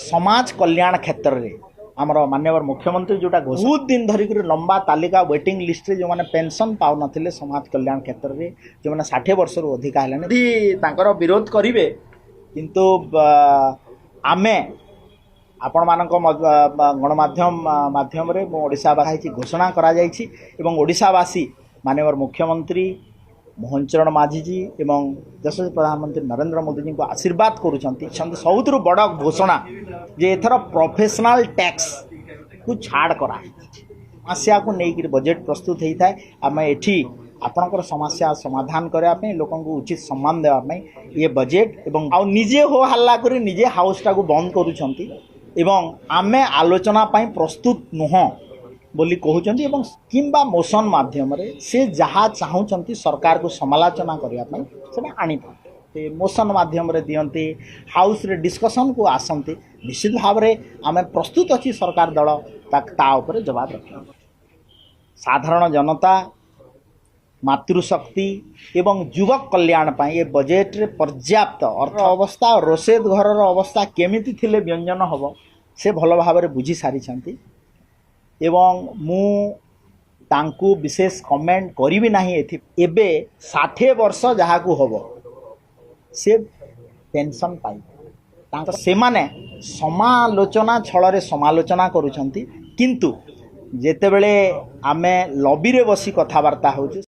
समाज कल्याण क्षेत्र में आमर माननीय मुख्यमंत्री जोटा बहुत दिन धरिक लंबा तालिका वेटिंग लिस्ट रे जो मैंने पेंशन पाउ नथिले समाज कल्याण क्षेत्र में जो मैंने 60 वर्ष रु अधिक है विरोध करेंगे किंतु आमे आपण मानक गणमाध्यम माध्यम रे ओडिशावासी घोषणा करा जायछि एवं ओडिशावासी माननीय मुख्यमंत्री मोहन चरण माझी जी एवं यशस्वी प्रधानमंत्री नरेंद्र मोदी जी को आशीर्वाद करुँच सबुठ बड़ घोषणा जे एथर प्रोफेशनल टैक्स को छाड़ करा समस्या को लेकर बजेट प्रस्तुत होता है आम एठी आपणकर समस्या समाधान करने लोक उचित सम्मान देवाई ये बजेट एवं आ निजे हो हल्ला कर निजे हाउसटा को बंद करुँच एवं आमे आलोचना पाई प्रस्तुत नुह बोली कहते एवं किंबा मोशन माध्यम रे से जहाँ चाहूँगी सरकार को समालोचना करने से आनी मोशन माध्यम रे दियंती हाउस रे डिस्कशन को आसंती निश्चित भाव में आम प्रस्तुत अच्छी सरकार दल ता उपरे जवाब रख साधारण जनता मातृशक्ति एवं युवक कल्याण पाई ये बजेट रे पर्याप्त अर्थ अवस्था और रोषेद घर अवस्था केमिति थिले व्यंजन हम से भल भाव में बुझी सारी एवं मु तांकु विशेष कमेंट करी ना एबे 60 वर्ष जहाँ को हम से पेंशन पाई से माने समालोचना छल समालोचना करुँच किंतु जेतेबेले आमे लॉबी रे बसी कथबार्ता हो